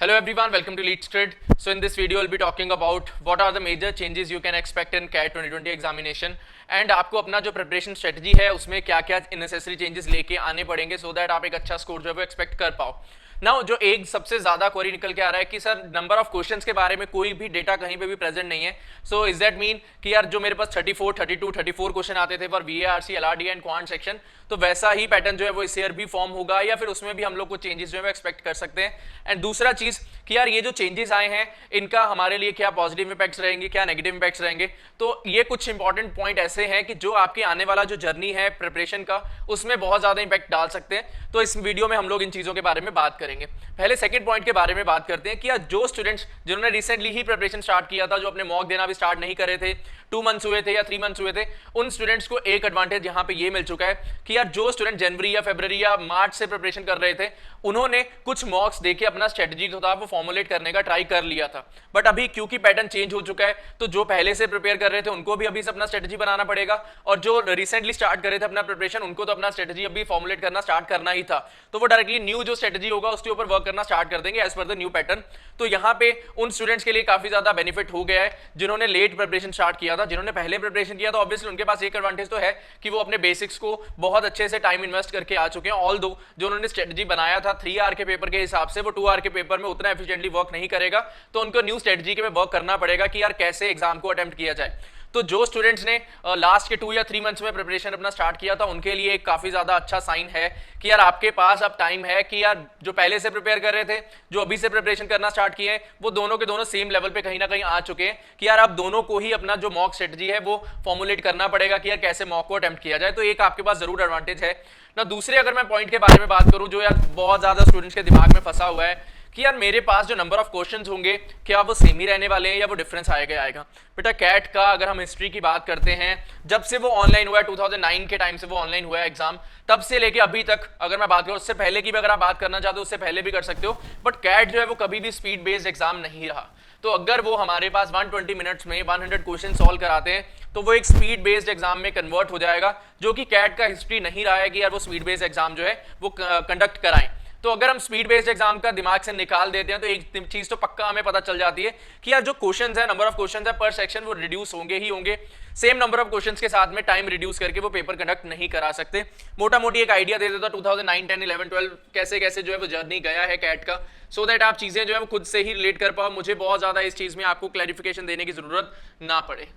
Hello everyone, welcome to Leads Trade. So in this video, we'll be talking about what are the major changes you can expect in CAT 2020 examination and आपको अपना जो preparation strategy है उसमें क्या क्या इननेसेसरी changes लेके आने पड़ेंगे सो दैट आप एक अच्छा स्कोर जो है वो एक्सपेक्ट कर पाओ. नाउ जो एक सबसे ज्यादा क्वेरी निकल के आ रहा है कि सर नंबर ऑफ क्वेश्चंस के बारे में कोई भी डेटा कहीं पे भी प्रेजेंट नहीं है. सो इज दैट मीन कि यार जो मेरे पास 34, 32, 34 क्वेश्चन आते थे for VARC, LRD and quant section, तो वैसा ही पैटर्न जो है वो इस ईयर भी फॉर्म होगा या फिर उसमें भी हम लोग कुछ चेंजेस जो है एक्सपेक्ट कर सकते हैं. एंड दूसरा चीज कि यार ये जो चेंजेस आए हैं इनका हमारे लिए क्या पॉजिटिव इंपैक्ट्स रहेंगे, क्या नेगेटिव इंपैक्ट्स रहेंगे. तो ये कुछ इंपॉर्टेंट पॉइंट ऐसे हैं कि जो आपके आने वाला जो जर्नी है प्रिपरेशन का उसमें बहुत ज्यादा इंपैक्ट डाल सकते हैं. तो इस वीडियो में हम लोग इन चीजों के बारे में बात करेंगे. पहले सेकंड पॉइंट के बारे में बात करते हैं कि यार जो स्टूडेंट्स जिन्होंने रिसेंटली ही प्रिपरेशन स्टार्ट किया था, जो अपने मॉक देना भी स्टार्ट नहीं करे थे, 2 मंथ्स हुए थे या 3 मंथ्स हुए थे, उन स्टूडेंट्स को एक एडवांटेज यहाँ पे ये मिल चुका है कि यार जो स्टूडेंट जनवरी या फरवरी या मार्च से प्रिपरेशन कर रहे थे उन्होंने कुछ मॉक्स देके अपना स्ट्रेटजी जो था वो फॉर्मुलेट करने का ट्राई कर लिया था. बट अभी क्योंकि पैटर्न चेंज हो चुका है तो जो पहले से प्रिपेयर कर रहे थे उनको भी अभी से अपना स्ट्रेटजी बनाना पड़ेगा और जो रिसेंटली स्टार्ट करे थे अपना प्रिपरेशन उनको तो अपना स्ट्रेटजी अभी फॉर्मुलेट करना स्टार्ट करना ही था. तो वो डायरेक्टली न्यू जो स्ट्रेटजी होगा उसके ऊपर वर्क करना स्टार्ट कर देंगे as per the new pattern. तो यहाँ पे उन स्टूडेंट्स के लिए काफी ज्यादा बेनिफिट हो गया है जिन्होंने लेट प्रिपरेशन स्टार्ट किया था. जिन्होंने पहले प्रिपरेशन किया था ऑब्वियसली उनके पास एक एडवांटेज तो है कि वो अपने बेसिक्स को बहुत अच्छे से टाइम इन्वेस्ट करके आ चुके हैं. ऑल दो जो उन्होंने स्ट्रेटजी बनाया था 3 आवर के पेपर के हिसाब से वो 2 आवर के पेपर में उतना एफिशिएंटली वर्क नहीं करेगा. तो उनको न्यू स्ट्रेटजी के में वर्क करना पड़ेगा कि यार कैसे एग्जाम को अटेम्प्ट किया जाए. तो जो स्टूडेंट्स ने लास्ट के 2 या 3 मंथ्स में प्रिपरेशन अपना स्टार्ट किया था उनके लिए एक काफी ज्यादा अच्छा साइन है कि यार आपके पास अब टाइम है कि यार जो पहले से प्रिपेयर कर रहे थे, जो अभी से प्रिपरेशन करना स्टार्ट किए हैं, वो दोनों के दोनों सेम लेवल पे कहीं ना कहीं आ चुके हैं कि यार अब दोनों को ही अपना जो मॉक स्ट्रेटजी है वो फॉर्मुलेट करना पड़ेगा कि यार कैसे मॉक को अटेम्प्ट किया जाए. तो एक आपके पास जरूर एडवांटेज है ना. दूसरे अगर मैं पॉइंट के बारे में बात करूं जो यार बहुत ज्यादा स्टूडेंट्स के दिमाग में फंसा हुआ है कि यार मेरे पास जो नंबर ऑफ क्वेश्चंस होंगे क्या वो सेम ही रहने वाले हैं या वो डिफरेंस आएगा. बेटा कैट का अगर हम हिस्ट्री की बात करते हैं, जब से वो ऑनलाइन हुआ है 2009 के टाइम से वो ऑनलाइन हुआ है एग्जाम, तब से लेके अभी तक अगर मैं बात करूं, उससे पहले की भी अगर आप बात करना चाहते हो उससे पहले भी कर सकते हो, बट कैट जो है वो कभी भी स्पीड बेस्ड एग्जाम नहीं रहा. तो अगर वो हमारे पास 120 मिनट्स में 100 क्वेश्चन सॉल्व कराते हैं तो वो एक स्पीड बेस्ड एग्जाम में कन्वर्ट हो जाएगा, जो कि कैट का हिस्ट्री नहीं रहा है कि यार वो स्पीड बेस्ड एग्जाम जो है वो कंडक्ट कराएं. तो अगर हम स्पीड बेस्ड एग्जाम का दिमाग से निकाल देते हैं तो एक चीज तो पक्का हमें पता चल जाती है कि यार जो क्वेश्चंस है, नंबर ऑफ क्वेश्चंस है पर सेक्शन वो रिड्यूस होंगे ही होंगे. सेम नंबर ऑफ क्वेश्चंस के साथ में टाइम रिड्यूस करके वो पेपर कंडक्ट नहीं करा सकते. मोटा मोटी एक आइडिया दे देता 2009, 10, 11, 12 कैसे कैसे जो है वो जर्नी गया है कैट का, सो दैट आप चीजें जो है वो खुद से ही रिलेट कर पाओ. मुझे बहुत ज्यादा इस चीज में आपको क्लैरिफिकेशन देने की जरूरत ना पड़े.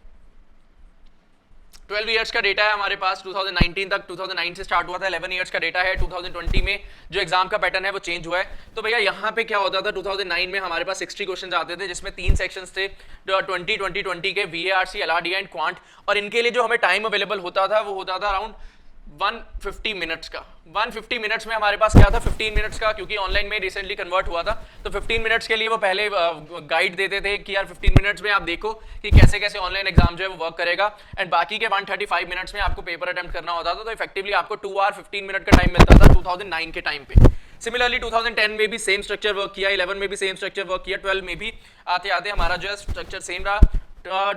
12 इयर्स का डेटा है हमारे पास 2019 तक, 2009 से स्टार्ट हुआ था. 11 इयर्स का डेटा है. 2020 में जो एग्जाम का पैटर्न है वो चेंज हुआ है. तो भैया यहाँ पे क्या होता था, 2009 में हमारे पास 60 क्वेश्चंस आते थे जिसमें 3 सेक्शंस थे, 20 के VARC, LRD एंड क्वांट. और इनके लिए जो हमें टाइम अवेलेबल होता था वो होता था अराउंड 150 मिनट्स का. 150 मिनट्स में हमारे पास क्या था, 15 मिनट्स का, क्योंकि ऑनलाइन में रिसेंटली कन्वर्ट हुआ था. तो 15 मिनट्स के लिए वो पहले गाइड देते थे कि यार 15 मिनट्स में आप देखो कि कैसे कैसे ऑनलाइन एग्जाम जो है वो वर्क करेगा. एंड बाकी के 135 मिनट्स में आपको पेपर अटेम्प्ट करना होता था. तो इफेक्टिवली आपको 2 आवर 15 मिनट का टाइम मिलता था 2009 के टाइम पे. सिमिलरली 2010 में भी सेम स्ट्रक्चर वर्क किया, 11 में भी सेम स्ट्रक्चर वर्क किया, 12 में भी आते आते हमारा जो है स्ट्रक्चर सेम रहा,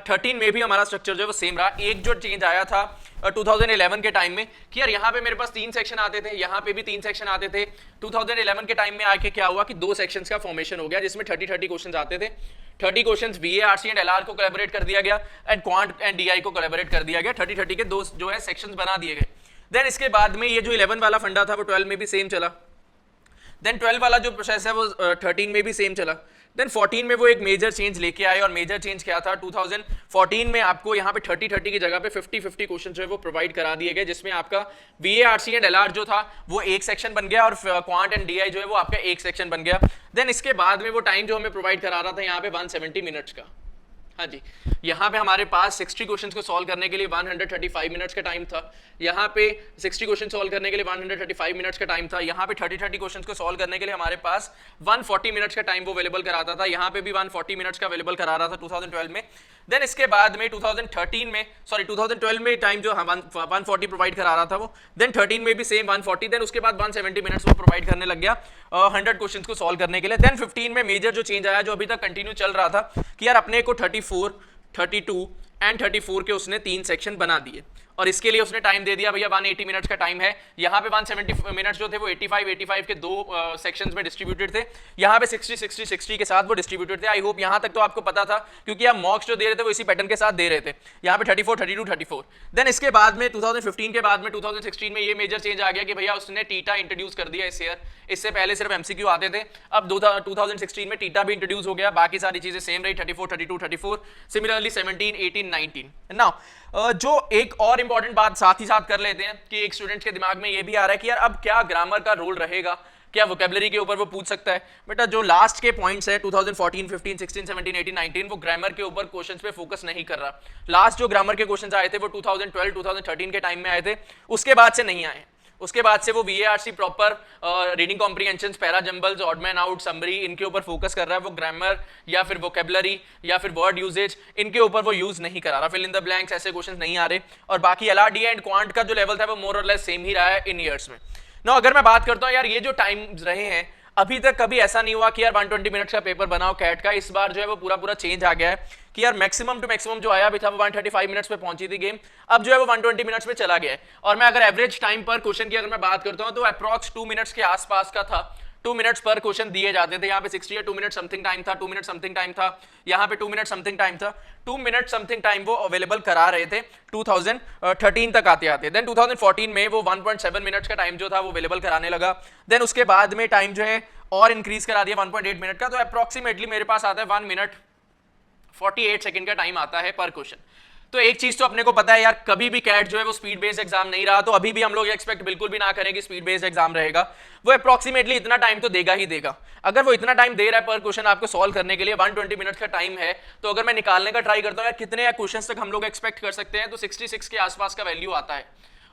13 में भी हमारा स्ट्रक्चर जो है वो सेम रहा. एक जो चेंज आया था 2011 के टाइम में कि यार यहाँ पे मेरे पास 3 सेक्शन आते थे, यहाँ पे भी 3 सेक्शन आते थे. 2011 के टाइम में आके क्या हुआ कि 2 सेक्शंस का फॉर्मेशन हो गया जिसमें 30 क्वेश्चंस आते थे. 30 क्वेश्चंस VARC एंड LR को कोलैबोरेट कर दिया गया एंड क्वांट एंड DI को कोलैबोरेट कर दिया गया. 30 के 2 जो है सेक्शंस बना दिए गए. देन इसके बाद में ये जो 11 वाला फंडा था वो 12 में भी सेम चला. देन 12 वाला जो प्रोसेस है वो 13 में भी सेम चला. देन 14 में वो एक मेजर चेंज लेके आए और मेजर चेंज क्या था, 2014 में आपको यहाँ पे 30 की जगह पे 50 क्वेश्चन जो है वो प्रोवाइड करा दिए गए जिसमें आपका VARC एंड LR जो था वो एक सेक्शन बन गया और क्वांट एंड DI जो है वो आपका एक सेक्शन बन गया. देन इसके बाद में वो टाइम जो हमें प्रोवाइड करा रहा था यहाँ पे 170 मिनट्स का. हाँ जी, यहाँ पे हमारे पास 60 क्वेश्चंस को सॉल्व करने के लिए 135 मिनट्स का टाइम था. यहाँ पे 60 क्वेश्चन सॉल्व करने के लिए 135 मिनट्स का टाइम था. यहाँ पे 30 क्वेश्चंस को सॉल्व करने के लिए हमारे पास 140 मिनट्स का टाइम वो अवेलेबल कराता था. यहाँ पे भी 140 मिनट्स का अवेलेबल करा रहा था 2012 में. देन इसके बाद में 2012 में टाइम जो 140 प्रोवाइड करा रहा था वो, देन 13 में भी सेम 140. देन उसके बाद 170 मिनट्स वो प्रोवाइड करने लग गया 100 क्वेश्चंस को सॉल्व करने के लिए. देन 15 में मेजर जो चेंज आया जो अभी तक कंटिन्यू चल रहा था कि यार अपने को 34, 32 एंड 34 के उसने 3 सेक्शन बना दिए. और इसके लिए उसने टाइम दे दिया भैया 180 मिनट्स का टाइम है। यहाँ पे 170 मिनट्स जो थे वो 85 के दो सेक्शंस में डिस्ट्रीब्यूटेड थे, यहाँ पे 60 के साथ वो डिस्ट्रीब्यूटेड थे। आई होप यहाँ तक तो आपको पता था, क्योंकि आप मॉक्स जो दे रहे थे वो इसी पैटर्न के साथ दे रहे थे, यहाँ पे 34, 32, 34। देन इसके बाद में 2015 के बाद में 2016 में ये मेजर चेंज आ गया कि भैया उसने टीटा इंट्रोड्यूस कर दिया इस ईयर। इससे पहले सिर्फ एमसीक्यू आते थे, अब 2016 में टीटा भी इंट्रोड्यूस हो गया, बाकी सारी चीजें सेम रही, 34, 32, 34, सिमिलरली 17, 18, 19। नाउ जो एक और इंपॉर्टेंट बात साथ ही साथ कर लेते हैं कि एक स्टूडेंट के दिमाग में ये भी आ रहा है कि यार अब क्या ग्रामर का रोल रहेगा, क्या वोकैबुलरी के ऊपर वो पूछ सकता है। बेटा जो लास्ट के पॉइंट्स है 2014, 15, 16, 17, 18, 19 वो ग्रामर के ऊपर क्वेश्चंस पे फोकस नहीं कर रहा। लास्ट जो ग्रामर के क्वेश्चंस आए थे वो 2012, 2013 के टाइम में आए थे, उसके बाद से नहीं आए। उसके बाद से वो VARC proper reading comprehension, para jumbles, odd man out, summary, इनके ऊपर फोकस कर रहा है। वो ग्रामर या फिर वोकैबुलरी या फिर वर्ड यूजेज इनके ऊपर वो यूज नहीं करा रहा। फिल इन द ब्लैंक्स ऐसे क्वेश्चंस नहीं आ रहे। और बाकी LRDA एंड क्वांट का जो लेवल था वो मोर और लेस सेम ही रहा है इन ईयर्स में। ना अगर मैं बात करता हूँ यार ये जो टाइम रहे हैं अभी तक कभी ऐसा नहीं हुआ कि यार 120 मिनट्स का पेपर बनाओ कैट का। इस बार जो है वो पूरा चेंज आ गया है कि यार मैक्सिमम टू मैक्सिमम जो आया भी था वो 135 मिनट्स पे पहुंची थी गेम, अब जो है वो 120 मिनट्स पे चला गया है। और मैं अगर एवरेज टाइम पर क्वेश्चन की अगर मैं बात करता हूँ तो अप्रॉक्स 2 मिनट्स के आसपास का था। 2 मिनट्स पर क्वेश्चन दिए जाते थे। यहाँ पे 60 या 2 मिनट समथिंग टाइम था, 2 मिनट समथिंग टाइम था, यहाँ पे 2 मिनट समथिंग टाइम था। 2 मिनट समथिंग टाइम वो अवेलेबल करा रहे थे 2013 तक आते आते। देन 2014 में वो 1.7 मिनट्स का टाइम जो था वो अवेलेबल कराने लगा। देन उसके बाद में टाइम जो है और इंक्रीज करा दिया 1.8 मिनट का, तो अप्रोक्सीमेटली मेरे पास आता है 1 मिनट 48 सेकंड का टाइम आता है पर क्वेश्चन। तो एक चीज तो अपने को पता है यार, कभी भी कैट जो है वो स्पीड बेस्ड एग्जाम नहीं रहा, तो अभी भी हम लोग एक्सपेक्ट बिल्कुल भी ना करें कि स्पीड बेस्ड एग्जाम रहेगा। वो अप्रोक्सीमेटली इतना टाइम तो देगा ही देगा। अगर वो इतना टाइम दे रहा है पर क्वेश्चन आपको सॉल्व करने के लिए, 120 मिनट्स का टाइम है, तो अगर मैं निकालने का ट्राई करता हूँ यार कितने क्वेश्चन तक हम लोग एक्सपेक्ट कर सकते हैं, तो 66 के आसपास का वैल्यू आता है।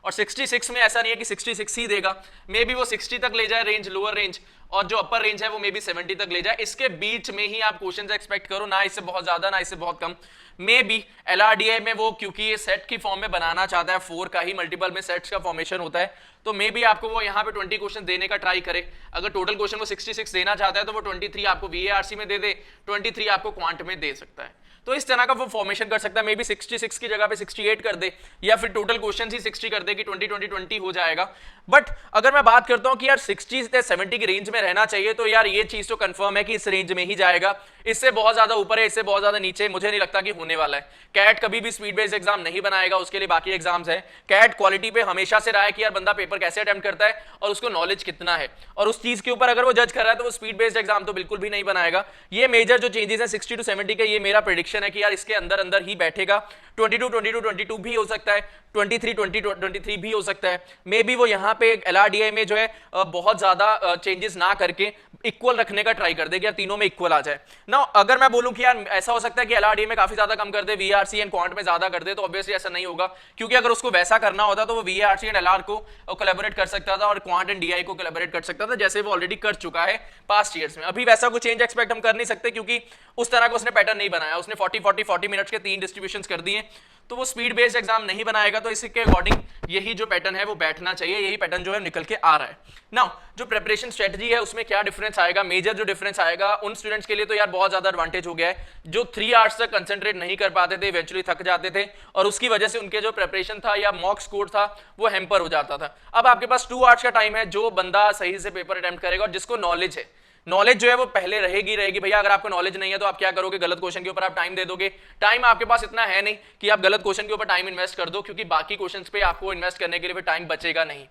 और 66 में ऐसा नहीं है कि 66 ही देगा, मे बी वो 60 तक ले जाए रेंज, लोअर रेंज, और जो अपर रेंज है वो मे बी 70 तक ले जाए। इसके बीच में ही आप क्वेश्चन एक्सपेक्ट करो, ना इससे बहुत ज्यादा ना इससे बहुत कम। मे बी LRDA में वो क्योंकि ये सेट की फॉर्म में बनाना चाहता है, 4 का ही मल्टीपल में सेट्स का फॉर्मेशन होता है, तो मे बी आपको वो यहाँ पे 20 क्वेश्चन देने का ट्राई करे। अगर टोटल क्वेश्चन वो 66 देना चाहता है तो वो 23 आपको VARC में दे दे, 23 आपको क्वांट में दे सकता है। तो इस तरह का वो फॉर्मेशन कर सकता है। मे बी 66 की जगह पे 68 कर दे, या फिर टोटल क्वेश्चन ही 60 कर दे कि 20-20-20 हो जाएगा। बट अगर मैं बात करता हूं कि यार 60 से 70 की रेंज में रहना चाहिए, तो यार ये चीज तो कंफर्म है कि इस रेंज में ही जाएगा। इससे बहुत ज्यादा ऊपर है, इससे बहुत ज्यादा नीचे मुझे नहीं लगता कि होने वाला है। कैट कभी भी स्पीड बेस्ड एग्जाम नहीं बनाएगा, उसके लिए बाकी एग्जाम्स है। कैट क्वालिटी पे हमेशा से रहा है कि यार बंदा पेपर कैसे अटेम्प्ट करता है और उसको नॉलेज कितना है, और उस चीज के ऊपर अगर वो जज कर रहा है तो वो स्पीड बेस्ड एग्जाम तो बिल्कुल भी नहीं बनाएगा। ये मेजर जो चेंजेस है 60 to 70 के, ये मेरा प्रेडिक्शन है कि यार इसके अंदर अंदर ही बैठेगा। 22 भी हो सकता है, 23 भी हो सकता है। मे बी वो यहाँ पे LRDA में जो है बहुत ज्यादा चेंजेस ना करके इक्वल रखने का ट्राई कर दे कि यार तीनों में इक्वल आ जाए ना। अगर मैं बोलूं कि यार ऐसा हो सकता है कि LRDA में काफी ज्यादा कम कर दे, VARC एंड क्वांट में ज्यादा कर दे, तो ऑब्वियसली ऐसा नहीं होगा, क्योंकि अगर उसको वैसा करना होता तो वो VARC एंड LR को कोलैबोरेट कर सकता था और क्वांट एंड DI को कोलैबोरेट कर सकता था, जैसे वो ऑलरेडी कर चुका है पास्ट ईयर्स में। अभी वैसा कुछ चेंज एक्सपेक्ट हम कर नहीं सकते, क्योंकि उस तरह का उसने पैटर्न नहीं बनाया। उसने 40 मिनट्स के 3 डिस्ट्रीब्यूशंस कर दिए, तो वो स्पीड बेस्ड एग्जाम नहीं बनाएगा। तो इसके अकॉर्डिंग यही जो पैटर्न है वो बैठना चाहिए, यही पैटर्न जो है निकल के आ रहा है। नाउ जो प्रिपरेशन स्ट्रेटजी है उसमें क्या डिफरेंस आएगा, मेजर जो डिफरेंस आएगा उन स्टूडेंट्स के लिए तो यार बहुत ज्यादा एडवांटेज हो गया है जो 3 आवर्स तक कंसंट्रेट नहीं कर पाते थे, इवेंचुअली थक जाते थे, और उसकी वजह से उनके जो प्रिपरेशन था या मॉक स्कोर था वो हैम्पर हो जाता था। अब आपके पास 2 आवर्स का टाइम है, जो बंदा सही से पेपर अटेम्प्ट करेगा और जिसको नॉलेज है, नॉलेज जो है वो पहले रहेगी भैया। अगर आपको नॉलेज नहीं है तो आप क्या करोगे, गलत क्वेश्चन के ऊपर आप टाइम दे दोगे। टाइम आपके पास इतना है नहीं कि आप गलत क्वेश्चन के ऊपर टाइम इन्वेस्ट कर दो, क्योंकि बाकी क्वेश्चंस पे आपको इन्वेस्ट करने के लिए टाइम बचेगा नहीं।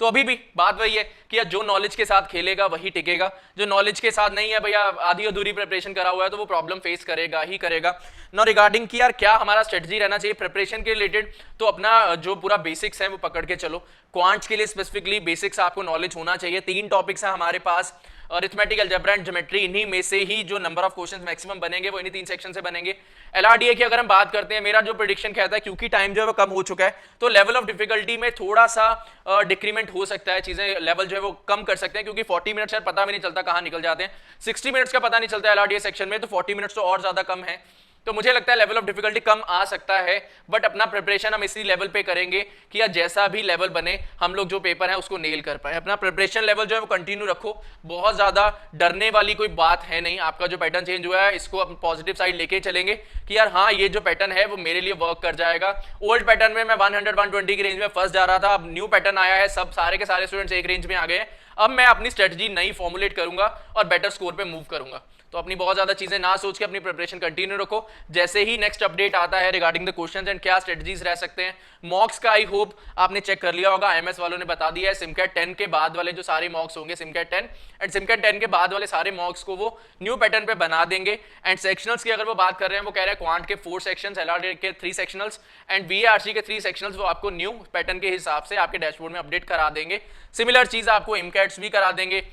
तो अभी भी बात वही है कि यार जो नॉलेज के साथ खेलेगा वही टिकेगा, जो नॉलेज के साथ नहीं है भैया, आधी अधूरी प्रिपरेशन करा हुआ है, तो वो प्रॉब्लम फेस करेगा ही करेगा। नो रिगार्डिंग कि यार क्या हमारा स्ट्रेटजी रहना चाहिए प्रिपरेशन के रिलेटेड, तो अपना जो पूरा बेसिक्स है वो पकड़ के चलो। क्वांट्स के लिए स्पेसिफिकली बेसिक्स आपको नॉलेज होना चाहिए। 3 टॉपिक्स हैं हमारे पास, अरिथमेटिक, अलजेब्रा एंड ज्योमेट्री। इन्हीं में से ही जो नंबर ऑफ क्वेश्चंस मैक्सिमम बनेंगे वो इन्हीं 3 सेक्शन से बनेंगे। LRDA की अगर हम बात करते हैं, मेरा जो प्रेडिक्शन कहता है, क्योंकि टाइम जो है वो कम हो चुका है, तो लेवल ऑफ डिफिकल्टी में थोड़ा सा डिक्रीमेंट हो सकता है, चीजें लेवल जो है वो कम कर सकते हैं, क्योंकि 40 मिनट्स यार पता भी नहीं चलता कहाँ निकल जाते हैं। 60 मिनट्स का पता नहीं चलता है LRDA सेक्शन में, तो 40 मिनट्स तो और ज्यादा कम है। तो मुझे लगता है लेवल ऑफ डिफिकल्टी कम आ सकता है, बट अपना प्रिपरेशन हम इसी लेवल पे करेंगे कि यार जैसा भी लेवल बने हम लोग जो पेपर है उसको नेल कर पाए। अपना प्रिपरेशन लेवल जो है वो कंटिन्यू रखो, बहुत ज्यादा डरने वाली कोई बात है नहीं। आपका जो पैटर्न चेंज हुआ है इसको हम पॉजिटिव साइड लेके चलेंगे कि यार हाँ ये जो पैटर्न है वो मेरे लिए वर्क कर जाएगा। ओल्ड पैटर्न में मैं 100-120 की रेंज में फंस जा रहा था, अब न्यू पैटर्न आया है, सब सारे के सारे स्टूडेंट्स एक रेंज में आ गए हैं। अब मैं अपनी स्ट्रेटजी नई फॉर्मुलेट करूंगा और बेटर स्कोर पे मूव करूंगा। तो अपनी बहुत ज्यादा चीजें ना सोच के अपनी प्रिपरेशन कंटिन्यू रखो। जैसे ही नेक्स्ट अपडेट आता है रिगार्डिंग द क्वेश्चंस एंड क्या स्ट्रेटजीज रह सकते हैं, मॉक्स का आई होप आपने चेक कर लिया होगा, आईएमएस वालों ने बता दिया है। सिमकैट 10 के बाद वाले जो सारे मॉक्स होंगे सिमकैट 10 एंड सिमकैट 10 के बाद वाले सारे मॉक्स को वो न्यू पैटर्न पे बना देंगे। एंड सेक्शनल्स की अगर वो बात कर रहे हैं, वो कह रहे हैं क्वांट के 4 सेक्शंस, एलआरडी के 3 सेक्शनल्स एंड वीआरसी के 3 सेक्शनल्स वो आपको न्यू पैटर्न के हिसाब से आपके डैशबोर्ड में अपडेट करा देंगे। सिमिलर चीज आपको इमकैट्स भी करा देंगे।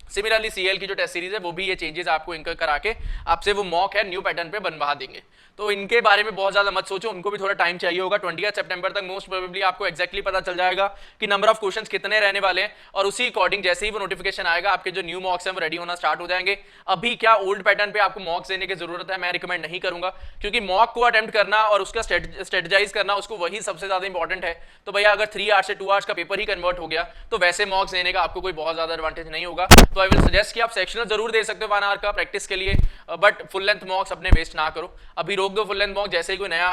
सिमिलरली सीएल की जो टेस्ट सीरीज है वो भी ये चेंजेस आपको इनका करा के आपसे वो मॉक है न्यू पैटर्न पे बनवा देंगे। तो इनके बारे में बहुत ज्यादा मत सोचो, उनको भी थोड़ा टाइम चाहिए होगा। 20 सितंबर तक मोस्ट प्रोबेबली आपको एक्जैक्टली पता चल जाएगा कि नंबर ऑफ क्वेश्चंस कितने रहने वाले हैं, और उसी अकॉर्डिंग जैसे ही वो नोटिफिकेशन आएगा आपके जो न्यू मॉक्स हैं वो रेडी होना स्टार्ट हो जाएंगे। अभी क्या ओल्ड पैटर्न पे आपको मॉक्स देने की जरूरत है, मैं रिकमेंड नहीं करूंगा, क्योंकि मॉक को अटेम्प्ट करना और उसका स्ट्रेटेजाइज करना उसको वही सबसे ज्यादा इंपॉर्टेंट है। तो भैया अगर 3 आवर्स से 2 आवर्स का पेपर ही कन्वर्ट हो गया तो वैसे मॉक्स देने का आपको कोई बहुत ज्यादा एडवांटेज नहीं होगा। तो आई विल सजेस्ट कि आप सेक्शनल जरूर दे सकते हो 1 आवर का प्रैक्टिस के लिए, बट फुल लेंथ मॉक्स अपने वेस्ट ना करो। अभी रोक दो फुल लेंथ मॉक, जैसे ही कोई नया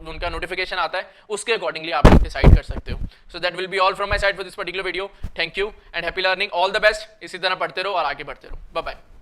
उनका नोटिफिकेशन आता है उसके अकॉर्डिंगली आप लोग डिसाइड कर सकते हो। So that will be all from my side for this particular video. Thank you and happy learning, all the best. इसी तरह पढ़ते रहो और आगे बढ़ते रहो। Bye bye.